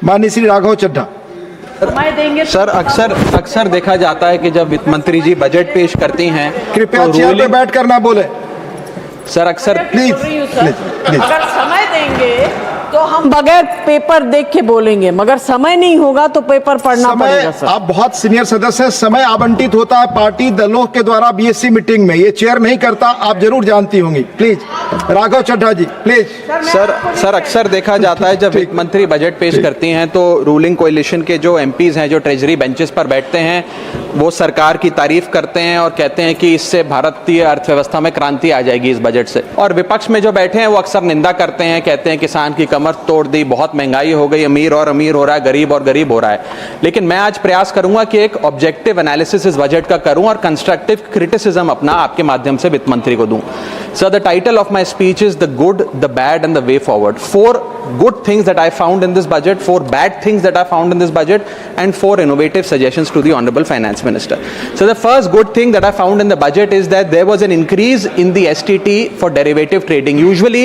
माननीय श्री राघव चड्ढा। सर अक्सर देखा जाता है कि जब वित्त मंत्री जी बजट पेश करती हैं, कृपया तो चेयर पे बैठ कर ना बोले सर अक्सर प्लीज। अगर समय देंगे तो हम बगैर पेपर देख के बोलेंगे, मगर समय नहीं होगा तो पेपर पढ़ना पड़ेगा सर। आप बहुत सीनियर सदस्य हैं, समय आवंटित होता है पार्टी दलों के द्वारा बीएससी मीटिंग में, ये चेयर नहीं करता, आप जरूर जानती होंगी। Please Raghav Chadha ji please. Sir अक्सर देखा जाता है जब वित्त मंत्री बजट पेश करती हैं तो रूलिंग कोalition के जो एमपीज हैं, जो ट्रेजरी बेंचेस पर बैठते हैं, वो सरकार की तारीफ करते हैं और कहते हैं कि इससे भारतीय अर्थव्यवस्था में क्रांति आ जाएगी इस बजट से। और विपक्ष में जो बैठे हैं वो अक्सर निंदा करते हैं, कहते हैं किसान की कमर तोड़ दी, बहुत महंगाई हो गई, अमीर और अमीर हो रहा है, गरीब और गरीब हो रहा है। लेकिन मैं आज प्रयास करूंगा कि एक ऑब्जेक्टिव एनालिसिस इस बजट का करूं और कंस्ट्रक्टिव क्रिटिसिज्म अपना आपके माध्यम से वित्त मंत्री को दूं। Sir, the title of my speech is the good, the bad and the way forward. 4 good things that I found in this budget, 4 bad things that I found in this budget, and 4 innovative suggestions to the Honorable Finance Minister. So the first good thing that I found in the budget is that there was an increase in the STT for derivative trading. Usually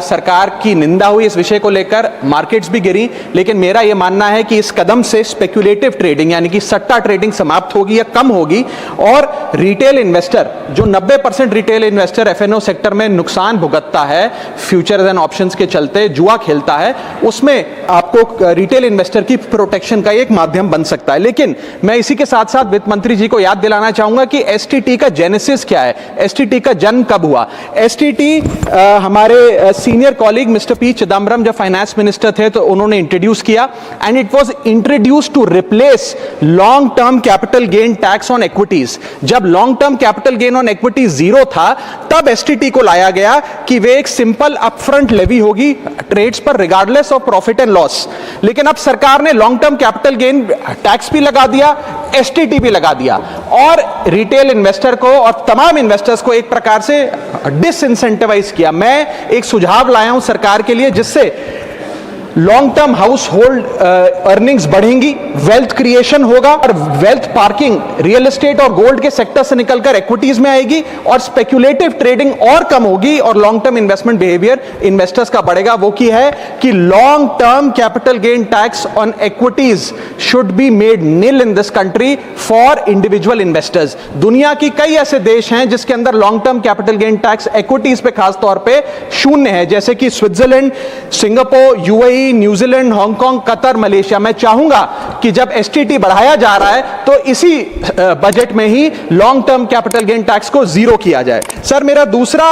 सरकार की निंदा हुई इस विषय को लेकर, markets भी गिरी, लेकिन मेरा यह मानना है कि इस कदम से स्पेक्युलेटिव ट्रेडिंग यानी कि सट्टा ट्रेडिंग समाप्त होगी या कम होगी और रिटेल इन्वेस्टर, जो 90% रिटेल इन्वेस्टर एफएनओ सेक्टर में नुकसान भुगतता है फ्यूचर्स एंड ऑप्शंस के चलते, जुआ खेलता है, उसमें आपको रिटेल इन्वेस्टर की प्रोटेक्शन का एक माध्यम बन सकता है। लेकिन मैं इसी के साथ साथ वित्त मंत्री जी को याद दिलाना चाहूंगा कि एसटीटी का जेनेसिस क्या है, एसटीटी का जन्म कब हुआ। एसटीटी हमारे senior colleague mister P Chidambaram जब फाइनेंस मिनिस्टर थे तो उन्होंने इंट्रोड्यूस किया, and it was introduce to replace long term capital gain tax on equities. जब long term capital gain on equity zero था तब एसटीटी को लाया गया कि वे एक सिंपल अपफ्रंट लेवी होगी ट्रेड्स पर regardless of profit and loss. लेकिन अब सरकार ने long term capital gain tax भी लगा दिया, एसटीटी भी लगा दिया और रिटेल इन्वेस्टर को और तमाम इन्वेस्टर्स को एक प्रकार से डिसइंसेंटिवाइज किया। मैं एक सुझाव लाया हूं सरकार के लिए जिससे long term house hold earnings बढ़ेंगी, वेल्थ क्रिएशन होगा और वेल्थ पार्किंग रियल एस्टेट और गोल्ड के सेक्टर से निकलकर इक्विटीज में आएगी और स्पेक्युलेटिव ट्रेडिंग और कम होगी और long term investment behaviour investors का बढ़ेगा। वो की है कि long term capital gain tax on equities should be made nil in this country for individual investors. दुनिया की कई ऐसे देश हैं जिसके अंदर long term capital gain tax equities पे खास तौर पे शून्य है, जैसे कि Switzerland, Singapore, UAE, New Zealand, Hong Kong, Qatar, Malaysia. मैं चाहूंगा कि जब एसटीटी बढ़ाया जा रहा है तो इसी बजट में ही long term capital gain tax को जीरो किया जाए। सर, मेरा दूसरा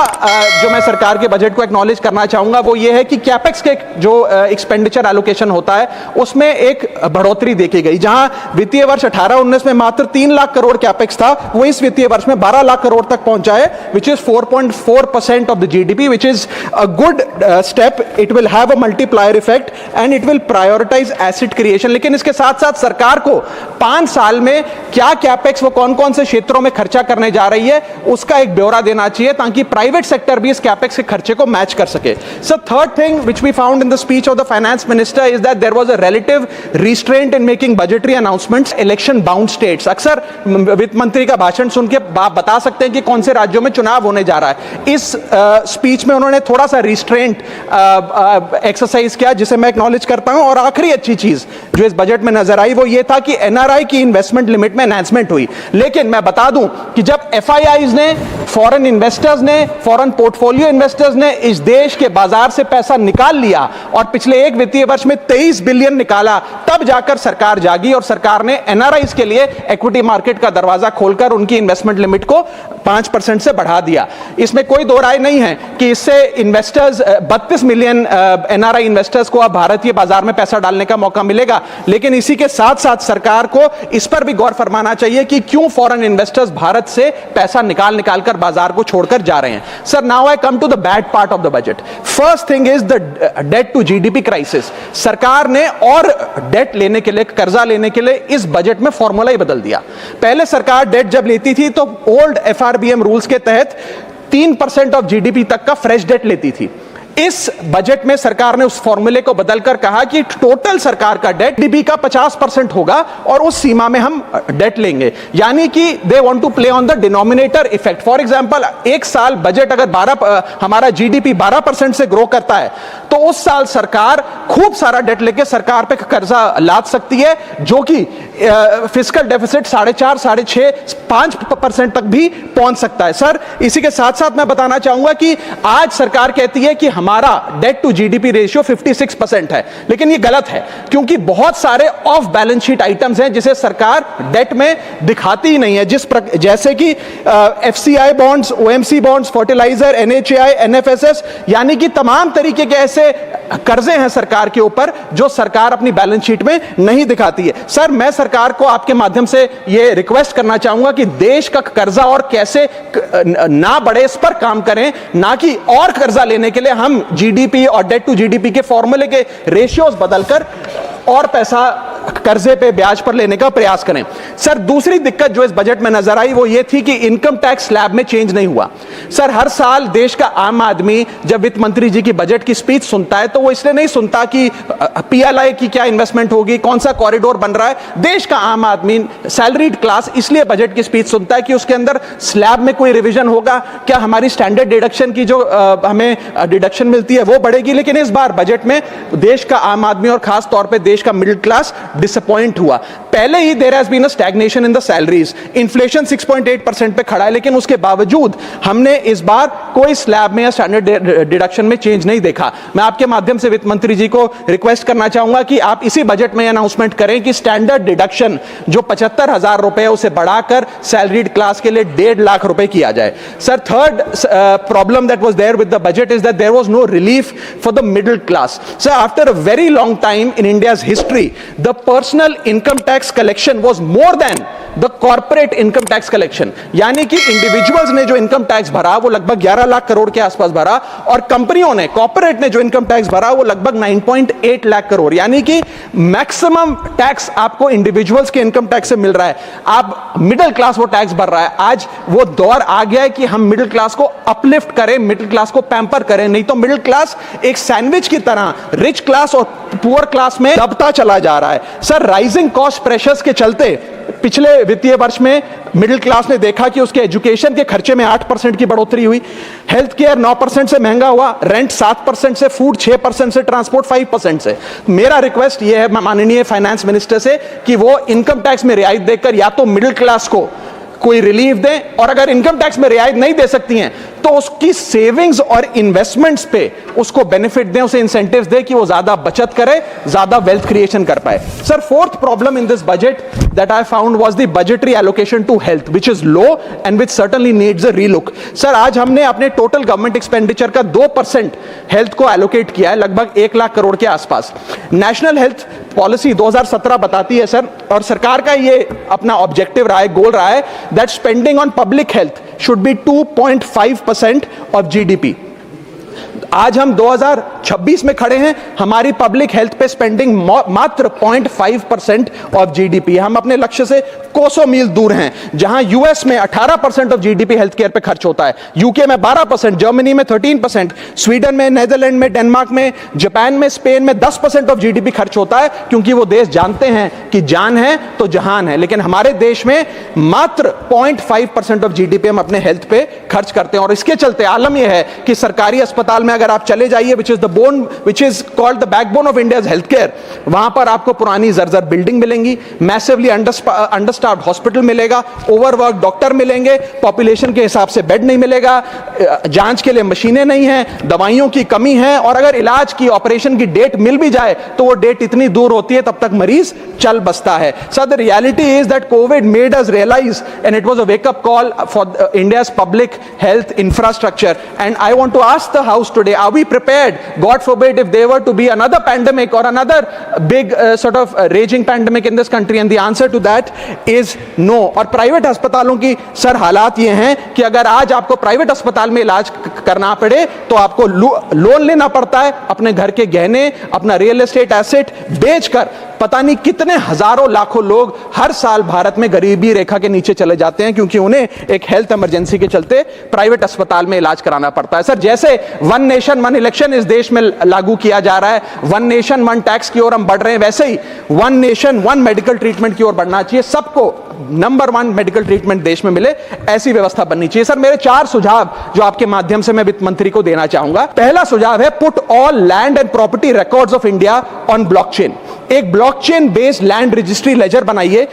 जो मैं सरकार के बजट को एक्नॉलेज करना चाहूंगा वो ये है कि कैपेक्स के जो एक्सपेंडिचर एलोकेशन होता है उसमें एक बढ़ोतरी देखी गई। जहां वित्तीय वर्ष 18-19 में मात्र 3 लाख करोड़ कैपेक्स था, वो इस वित्तीय वर्ष में 12 लाख करोड़ तक पहुंचा है, which is 4.4% of the GDP, which is a good step. It will have a multiplier effect and it will prioritise asset creation. लेकिन इसके साथ साथ सरकार को 5 साल में क्या कैपेक्स वो कौन कौन से क्षेत्रों में खर्चा करने जा रही है उसका एक ब्यौरा देना चाहिए ताकि प्राइवेट सेक्टर भी इस कैपेक्स के खर्चे को मैच कर सके। So third thing which we found in the speech of the finance minister is that there was a relative restraint in making budgetary announcements election bound states. अक्सर वित्त मंत्री का भाषण सुन के आप बता सकते हैं कि कौन से राज्यों में चुनाव होने जा रहा है। इस स्पीच में उन्होंने थोड़ा सा रिस्ट्रेंट एक्सरसाइज किया जिसे मैं एक्नॉलेज करता हूं। और आखिरी अच्छी चीज जो इस बजट में नजर आई वो ये था कि एनआरआई की इन्वेस्टमेंट लिमिट में एनहांसमेंट हुई। लेकिन मैं बता दूं कि जब एफआईआईज ने, फॉरेन इन्वेस्टर्स ने, फॉरेन पोर्टफोलियो इन्वेस्टर्स ने इस देश के बाजार से पैसा निकाल लिया और पिछले एक वित्तीय वर्ष में 23 बिलियन निकाला, तब जाकर सरकार जागी और सरकार ने एनआरआईज के लिए इक्विटी मार्केट का दरवाजा खोलकर उनकी इन्वेस्टमेंट लिमिट को 5% से बढ़ा दिया। इसमें कोई दो राय नहीं है कि इससे इन्वेस्टर्स 32 मिलियन एनआरआई इन्वेस्टर्स को अब भारतीय बाजार में पैसा डालने का मौका मिलेगा। लेकिन इसी के साथ साथ सरकार को इस पर भी गौर फरमाना चाहिए कि क्यों फॉरेन इन्वेस्टर्स भारत से पैसा निकाल कर बाजार को छोड़कर जा रहे हैं। Sir, now I come to the bad part of the budget. First thing is the debt to GDP crisis. सरकार ने और डेट लेने के लिए, कर्जा लेने के लिए इस बजट में फॉर्मूला ही बदल दिया। पहले सरकार डेट जब लेती थी तो ओल्ड एफआरबीएम रूल्स के तहत 3% ऑफ जीडीपी तक का फ्रेश डेट लेती थी। इस बजट में सरकार ने उस फॉर्मूले को बदलकर कहा कि टोटल सरकार का डेट जीडीपी का 50% होगा और उस सीमा में हम डेट लेंगे। यानी कि they want to play on the denominator effect. For example, एक साल बजट अगर हमारा जीडीपी 12% से ग्रो करता है तो उस साल सरकार खूब सारा डेट लेके सरकार पे कर्जा लाद सकती है, जो कि फिस्कल डेफिसिट 4.5, 6.5, 5% तक भी पहुंच सकता है। सर, इसी के साथ साथ मैं बताना चाहूंगा कि आज सरकार कहती है कि हमारा डेट टू जीडीपी रेशियो 56% है, लेकिन ये गलत है, क्योंकि बहुत सारे ऑफ बैलेंस शीट आइटम्स हैं जिसे सरकार डेट में दिखाती ही नहीं है, जैसे कि FCI bonds, OMC bonds, fertiliser, NHAI, NFSS, यानी कि तमाम तरीके के ऐसे कर्जे हैं सरकार के ऊपर जो सरकार अपनी बैलेंस शीट में नहीं दिखाती है। सर, मैं सरकार को आपके माध्यम से यह रिक्वेस्ट करना चाहूंगा कि देश का कर्जा और कैसे ना बढ़े इस पर काम करें, ना कि और कर्जा लेने के लिए हम जीडीपी और डेट टू जीडीपी के फॉर्मूले के रेशियोज बदलकर और पैसा कर्जे पे ब्याज पर लेने का प्रयास करें। सर, दूसरी दिक्कत जो इस बजट में नजर आई वो ये थी कि इनकम टैक्स स्लैब में चेंज नहीं हुआ। सर, हर साल देश का आम आदमी जब वित्त मंत्री जी की बजट की स्पीच सुनता है तो वो इसलिए नहीं सुनता कि पीएलआई की क्या इन्वेस्टमेंट होगी, कौन सा कॉरिडोर बन रहा है। देश का आम आदमी, सैलरीड क्लास, इसलिए बजट की स्पीच सुनता है कि उसके अंदर स्लैब में कोई रिवीजन होगा, क्या हमारी स्टैंडर्ड डिडक्शन की जो हमें डिडक्शन मिलती है वो बढ़ेगी। लेकिन इस बार बजट में देश का आम आदमी और खास तौर पर देश का मिडिल क्लास डिसअपॉइंट हुआ। पहले ही there has been a stagnation in the salaries, inflation 6.8% पे खड़ा है, लेकिन उसके बावजूद हमने इस बार कोई स्लैब में या स्टैंडर्ड डिडक्शन में चेंज नहीं देखा। मैं आपके माध्यम से वित्त मंत्री जी को रिक्वेस्ट करना चाहूंगा कि आप इसी बजट में अनाउंसमेंट करें कि स्टैंडर्ड डिडक्शन जो 75,000 रुपए है उसे बढ़ाकर सैलरीड क्लास के लिए 1.5 लाख रुपए किया जाए। Sir, third problem that was there with the budget is that there was no relief for the middle class. Sir, after a very long time in India's history, the personal income tax collection was more than the corporate income tax collection। यानी कि individuals ने जो income tax भरा वो लगभग 11 लाख करोड़ के आसपास भरा, और कंपनियों ने, कॉर्पोरेट ने जो इनकम टैक्स भरा वो लगभग 9.8 लाख करोड़, यानी कि मैक्सिमम टैक्स आपको इंडिविजुअल्स के इनकम टैक्स से मिल रहा है। आप मिडिल क्लास वो टैक्स भर रहा है। आज वो दौर आ गया है कि हम मिडिल क्लास को अपलिफ्ट करें, मिडिल क्लास को पैम्पर करें, नहीं तो मिडिल क्लास एक सैंडविच की तरह रिच क्लास और पुअर क्लास में दबता चला जा रहा है। सर, राइजिंग कॉस्ट प्रेशर्स के चलते पिछले वित्तीय वर्ष में मिडिल क्लास ने देखा कि उसके एजुकेशन के खर्चे में 8% की बढ़ोतरी हुई, हेल्थ केयर 9% से महंगा हुआ, रेंट 7% से, फूड 6% से, ट्रांसपोर्ट 5% से। मेरा रिक्वेस्ट यह है माननीय फाइनेंस मिनिस्टर से कि वो इनकम टैक्स में रियायत देकर या तो मिडिल क्लास को कोई रिलीफ दें, और अगर इनकम टैक्स में रियायत नहीं दे सकती हैं तो उसकी सेविंग्स और इन्वेस्टमेंट्स पे उसको बेनिफिट दें, उसे इंसेंटिव्स दें कि वो ज्यादा बचत करे, ज्यादा वेल्थ क्रिएशन कर पाए। Sir, fourth problem in this budget that I found was the budgetary allocation to health, which is low and which certainly needs a relook. Sir, आज हमने अपने टोटल गवर्नमेंट एक्सपेंडिचर का 2% हेल्थ को allocate किया है, लगभग 1 लाख करोड़ के आसपास। नेशनल हेल्थ पॉलिसी 2017 बताती है सर, और सरकार का ये अपना ऑब्जेक्टिव रहा है, गोल रहा है, that spending on public health should be 2.5% of GDP. आज हम 2026 में खड़े हैं, हमारी पब्लिक हेल्थ पे स्पेंडिंग मात्र 0.5% ऑफ जीडीपी। हम अपने लक्ष्य से कोसों मील दूर हैं। जहां यूएस में 18% ऑफ जीडीपी हेल्थ केयर पे खर्च होता है, यूके में 12%, जर्मनी में 13%, स्वीडन में, नेदरलैंड में, डेनमार्क में, जापान में, स्पेन में 10% ऑफ जीडीपी खर्च होता है, क्योंकि वो देश जानते हैं कि जान है तो जहान है। लेकिन हमारे देश में मात्र 0.5% ऑफ जीडीपी हम अपने हेल्थ पे खर्च करते हैं, और इसके चलते आलम यह है कि सरकारी अस्पताल में अगर आप चले जाइए, which is called the backbone of India's health care, वहां पर आपको पुरानी जर्जर बिल्डिंग मिलेंगी, मैसिवली अंडरस्टाफ्ड हॉस्पिटल मिलेगा, ओवरवर्क डॉक्टर मिलेंगे, पॉपुलेशन के हिसाब से बेड नहीं मिलेगा, जांच के लिए मशीनें नहीं हैं, दवाइयों की कमी है, और अगर इलाज की, ऑपरेशन की डेट मिल भी जाए तो वो डेट इतनी दूर होती है तब तक मरीज चल बसता है। Sir, the reality is that COVID made us realise, and it was a wake up call for India's public health infrastructure, and I want to ask the house today, are we prepared, God forbid, if there were to be another pandemic or another big sort of raging pandemic in this country? And the answer to that is no. और private अस्पतालों की sir हालात ये हैं कि अगर आज आपको प्राइवेट अस्पताल में इलाज करना पड़े तो आपको लोन लेना पड़ता है, अपने घर के गहने, अपना रियल एस्टेट एसेट बेचकर पता नहीं कितने हजारों लाखों लोग हर साल भारत में गरीबी रेखा के नीचे चले जाते हैं, क्योंकि उन्हें एक हेल्थ इमरजेंसी के चलते प्राइवेट अस्पताल में इलाज कराना पड़ता है। सर, जैसे वन नेशन वन इलेक्शन इस देश में लागू किया जा रहा है, वन नेशन वन टैक्स की ओर हम बढ़ रहे हैं, वैसे ही one nation one medical treatment की ओर बढ़ना चाहिए। सबको नंबर 1 मेडिकल ट्रीटमेंट देश में मिले, ऐसी व्यवस्था बननी चाहिए। सर, मेरे 4 सुझाव जो आपके माध्यम से मैं वित्त मंत्री को देना चाहूंगा। पहला सुझाव है, put all land and property records of India on blockchain. एक blockchain based land registry ledger बनाइए।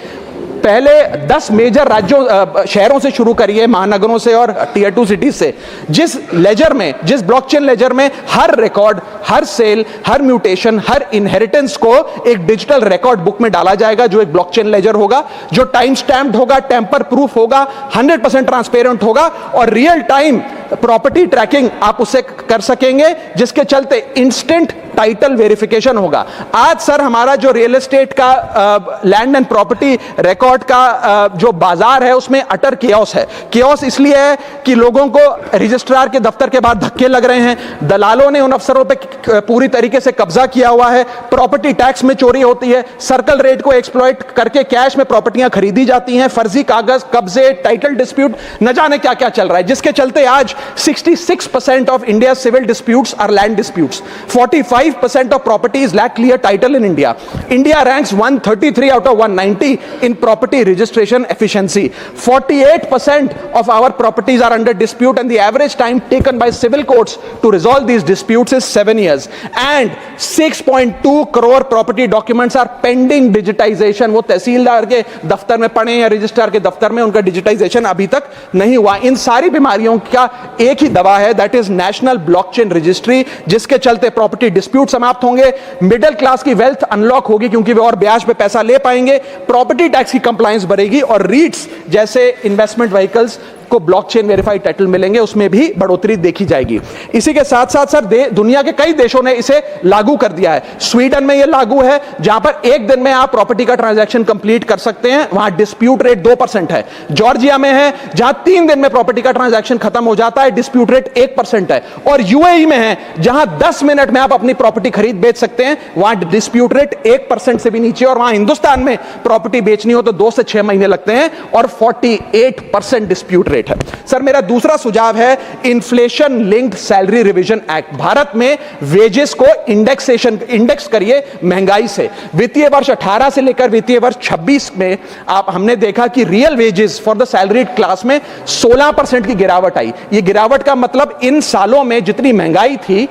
पहले 10 मेजर राज्यों शहरों से शुरू करिए, महानगरों से और टियर 2 सिटीज से, जिस लेजर में, जिस ब्लॉकचेन लेजर में हर रिकॉर्ड, हर सेल, हर म्यूटेशन, हर इनहेरिटेंस को एक डिजिटल रिकॉर्ड बुक में डाला जाएगा, जो एक ब्लॉकचेन लेजर होगा, जो टाइम स्टैम्प्ड होगा, टेम्पर प्रूफ होगा, 100% ट्रांसपेरेंट होगा और रियल टाइम प्रॉपर्टी ट्रैकिंग आप उससे कर सकेंगे, जिसके चलते इंस्टेंट टाइटल वेरिफिकेशन होगा। आज सर हमारा जो रियल एस्टेट का लैंड एंड प्रॉपर्टी रिकॉर्ड का जो बाजार है, उसमें अटर केओस है। केओस इसलिए है कि लोगों को रजिस्ट्रार के दफ्तर के बाद धक्के लग रहे हैं, दलालों ने उन अफसरों पे पूरी तरीके से कब्जा किया हुआ है, प्रॉपर्टी टैक्स में चोरी होती है, सर्कल रेट को एक्सप्लॉइट करके कैश में प्रॉपर्टियां खरीदी जाती हैं, फर्जी कागज, कब्जे, टाइटल डिस्प्यूट, न जाने क्या क्या चल रहा है, जिसके चलते आज 66% of India civil disputes are land disputes, 45% of properties lack clear title in India. India ranks 133 out of 190 in property registration efficiency. 48% of our properties are under dispute and the average time taken by civil courts to resolve these disputes is 7 years. And 6.2 crore property documents are pending digitization. वो तहसीलदार के दफ्तर में पड़े या registrar के दफ्तर में, उनका डिजिटाइजेशन अभी तक नहीं हुआ। इन सारी बीमारियों का एक ही दवा है, that is national blockchain registry, जिसके चलते प्रॉपर्टी डिस्प्यूट समाप्त होंगे, मिडिल क्लास की वेल्थ अनलॉक होगी क्योंकि वे और ब्याज पे पैसा ले पाएंगे, प्रॉपर्टी टैक्स की कंप्लायंस बढ़ेगी और रीट्स जैसे इन्वेस्टमेंट व्हीकल्स को ब्लॉकचेन वेरीफाइड टाइटल मिलेंगे, उसमें भी बढ़ोतरी देखी जाएगी। इसी के साथ साथ सर दुनिया के कई देशों ने इसे लागू कर दिया है। स्वीडन में यह लागू है, जहां पर एक दिन में आप प्रॉपर्टी का ट्रांजैक्शन कंप्लीट कर सकते हैं, वहां डिस्प्यूट रेट 2% है। जॉर्जिया में है, जहां 3 दिन में प्रॉपर्टी का ट्रांजैक्शन खत्म हो जाता है, डिस्प्यूट रेट 1% है। और यूएई में है, जहां 10 मिनट में आप अपनी प्रॉपर्टी खरीद बेच सकते हैं, वहां डिस्प्यूट रेट 1% से भी नीचे। और वहां हिंदुस्तान में प्रॉपर्टी बेचनी हो तो 2 से 6 महीने लगते हैं और 48% डिस्प्यूट रेट है। सर, मेरा दूसरा सुझाव है inflation linked salary revision act. Bharat में वेजेस को इंडेक्स करिए महंगाई से। वित्तीय वर्ष 18 से लेकर वित्तीय वर्ष 26 में हमने देखा कि real wages for the salaried class में 16% की गिरावट आई। ये गिरावट का मतलब इन सालों में जितनी महंगाई थी,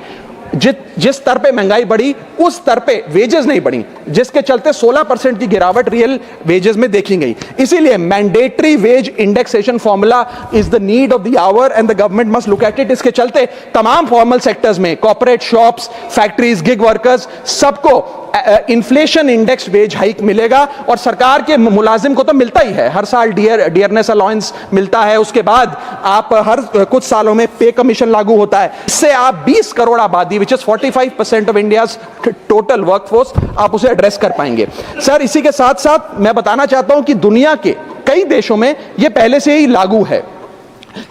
जिस स्तर पे महंगाई बढ़ी उस स्तर पे वेजेस नहीं बढ़ी, जिसके चलते 16% की गिरावट रियल वेजेस में देखी गई। इसीलिए mandatory wage indexation formula is the need of the hour and the government must look at it. इसके चलते तमाम फॉर्मल सेक्टर्स में, corporate, shops, factories, gig workers, सबको इन्फ्लेशन इंडेक्स वेज हाइक मिलेगा। और सरकार के मुलाजिम को तो मिलता ही है, हर साल डियरनेस अलाउंस मिलता है, उसके बाद आप हर कुछ सालों में पे कमीशन लागू होता है। इससे आप 20 करोड़ आबादी, which is 45% of India's total workforce, आप उसे एड्रेस कर पाएंगे। सर, इसी के साथ साथ मैं बताना चाहता हूं कि दुनिया के कई देशों में यह पहले से ही लागू है।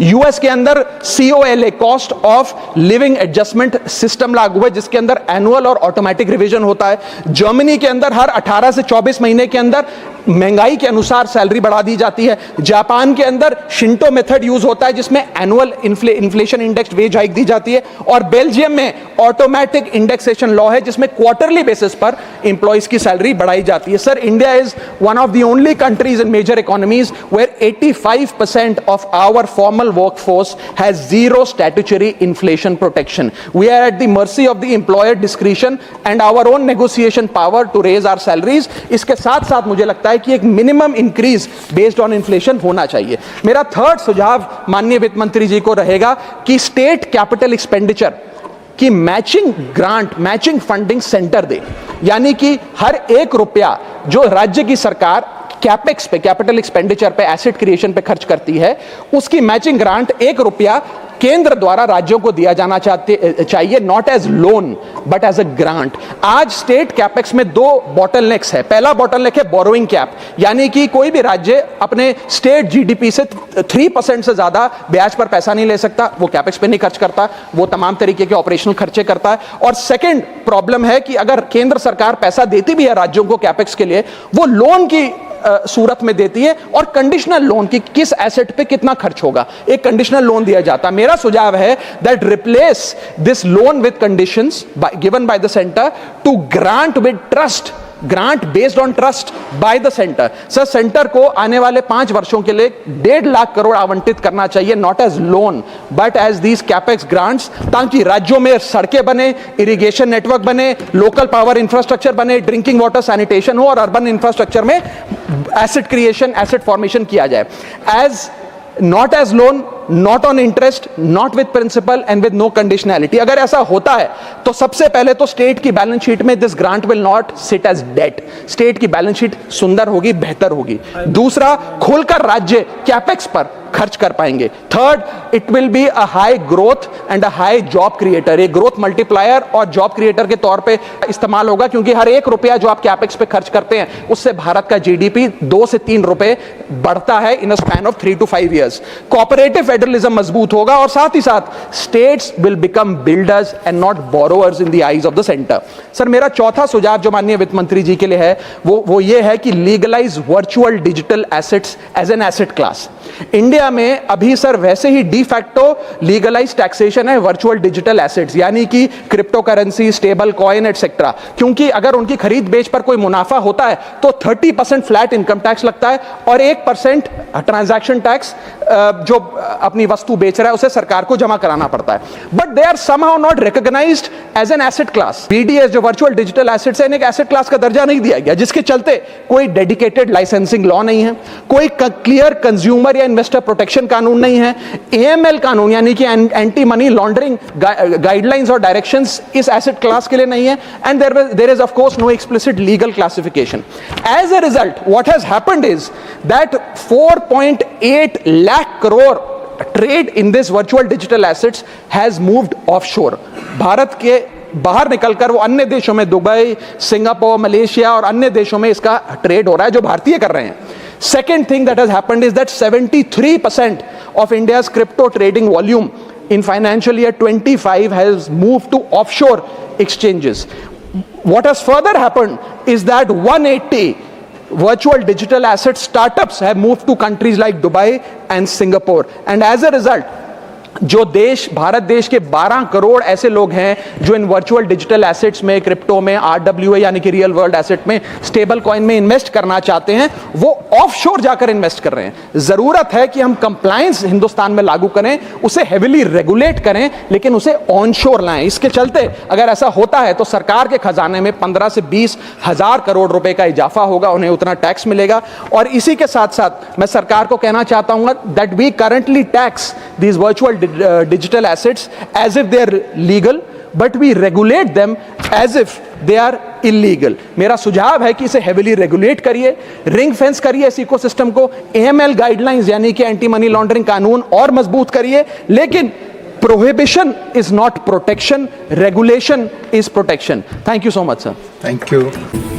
यूएस के अंदर COLA, cost of living adjustment system लागू है, जिसके अंदर एनुअल और ऑटोमेटिक रिवीजन होता है। जर्मनी के अंदर हर 18 से 24 महीने के अंदर महंगाई के अनुसार सैलरी बढ़ा दी जाती है। जापान के अंदर शिंटो मेथड यूज होता है, जिसमें annual inflation index wage hike दी जाती है। और बेल्जियम में ऑटोमेटिक इंडेक्सेशन लॉ है, जिसमें क्वार्टरली बेसिस पर एम्प्लॉइज की सैलरी बढ़ाई जाती है। Sir, India is one of the only countries in major economies where 85% of our formal workforce has zero statutory inflation protection. We are at the mercy of the employer discretion and our own negotiation power to raise our salaries. इसके साथ साथ मुझे लगता है कि एक minimum increase based on inflation होना चाहिए। मेरा थर्ड सुझाव माननीय वित्त मंत्री जी को रहेगा कि स्टेट कैपिटल एक्सपेंडिचर की matching grant, matching funding centre दे, यानी कि हर 1 रुपया जो राज्य की सरकार कैपेक्स पे, कैपिटल एक्सपेंडिचर पे, एसेट क्रिएशन पे खर्च करती है, उसकी मैचिंग ग्रांट 1 रुपया केंद्र द्वारा राज्यों को दिया जाना चाहिए, not as loan but as a grant. आज स्टेट कैपेक्स में दो बॉटलनेक्स है। पहला बॉटलनेक है बोरोइंग कैप, यानी कि कोई भी राज्य अपने स्टेट जीडीपी से 3% से ज्यादा ब्याज पर पैसा नहीं ले सकता, वो कैपेक्स पे नहीं खर्च करता, वो तमाम तरीके के ऑपरेशनल खर्चे करता है। और सेकंड प्रॉब्लम है कि अगर केंद्र सरकार पैसा देती भी है राज्यों को कैपेक्स के लिए, वो लोन की सूरत में देती है, और कंडीशनल लोन की किस एसेट पे कितना खर्च होगा, एक कंडीशनल लोन दिया जाता है। मेरा सुझाव है that replace this loan with conditions given by the centre to grant with trust, grant based on trust by the centre. Sir, centre को आने वाले 5 वर्षों के लिए 1.5 लाख करोड़ आवंटित करना चाहिए, not as loan but as these capex grants, ताकि राज्यों में सड़कें बने, इरिगेशन नेटवर्क बने, लोकल पावर इंफ्रास्ट्रक्चर बने, ड्रिंकिंग वाटर सैनिटेशन हो, और अर्बन इंफ्रास्ट्रक्चर में एसेट क्रिएशन, एसेट फॉर्मेशन किया जाए। As not as loan, not on interest, not with principal and with no conditionality। अगर ऐसा होता है तो सबसे पहले तो स्टेट की बैलेंस शीट में this grant will not sit as debt, state की बैलेंस शीट सुंदर होगी, बेहतर होगी। दूसरा, खुलकर राज्य कैपेक्स पर खर्च कर पाएंगे। Third, it will be a high growth and a high job creator, एक ग्रोथ मल्टीप्लायर और जॉब क्रिएटर के तौर पे इस्तेमाल होगा, क्योंकि हर 1 रुपया जो आप कैपेक्स पे खर्च करते हैं उससे भारत का जीडीपी 2 से 3 रुपए बढ़ता है in a span of 3 to 5 years। Cooperative federalism मजबूत होगा, और साथ ही साथ states will become builders and not borrowers in the eyes of the centre. Sir, मेरा चौथा सुझाव जो माननीय वित्त मंत्री जी के लिए है वो ये है कि legalise virtual digital assets as an asset class. India में अभी सर वैसे ही डी फैक्टो लीगलाइज टैक्सेशन है वर्चुअल डिजिटल एसेट्स, यानी कि crypto currency, stable coin etcetera, क्योंकि अगर उनकी खरीद बेच पर कोई मुनाफा होता है तो 30% फ्लैट इनकम टैक्स लगता है, और 1% ट्रांजैक्शन टैक्स जो अपनी वस्तु बेच रहा है उसे सरकार को जमा कराना पड़ता है। But they are somehow not recognised as an asset class. BDS जो वर्चुअल डिजिटल एसेट्स है, एक एसेट क्लास का दर्जा नहीं दिया गया, जिसके चलते कोई डेडिकेटेड लाइसेंसिंग लॉ नहीं है, कोई क्लियर कंज्यूमर या इन्वेस्टर प्रोटेक्शन कानून नहीं है, एएमएल कानून यानी कि एंटी मनी लॉन्ड्रिंग गाइडलाइंस और डायरेक्शंस इस एसेट क्लास के लिए नहीं है, and there is of course no explicit legal classification. As a result what has happened is that 4.8 lakh crore trade in this virtual digital assets has moved offshore. Bharat के बाहर निकलकर वो अन्य देशों में, दुबई, सिंगापुर, मलेशिया और अन्य देशों में इसका ट्रेड हो रहा है, जो भारतीय कर रहे हैं। Second thing that has happened is that 73% of India's crypto trading volume in financial year 25 has moved to offshore exchanges. What has further happened is that 180 virtual digital asset startups have moved to countries like Dubai and Singapore, and as a result जो देश, भारत देश के 12 करोड़ ऐसे लोग हैं जो इन virtual digital assets में, crypto में, आरडब्ल्यूए यानी कि रियल वर्ल्ड एसेट में, स्टेबल कॉइन में इन्वेस्ट करना चाहते हैं, वो ऑफशोर जाकर इन्वेस्ट कर रहे हैं। जरूरत है कि हम कंप्लायंस हिंदुस्तान में लागू करें, उसे हेविली रेगुलेट करें, लेकिन उसे ऑनशोर लाएं। इसके चलते अगर ऐसा होता है तो सरकार के खजाने में 15 से 20 हजार करोड़ रुपए का इजाफा होगा, उन्हें उतना टैक्स मिलेगा। और इसी के साथ साथ मैं सरकार को कहना चाहता हूं that we currently tax these virtual digital assets as if they are legal, but we regulate them as if they are illegal। मेरा सुझाव है कि इसे heavily regulate करिए, रिंग फेंस करिए इस इकोसिस्टम को, AML गाइडलाइंस यानी कि एंटी मनी लॉन्ड्रिंग कानून और मजबूत करिए, लेकिन prohibition is not protection, regulation is protection। Thank you so much, sir। Thank you।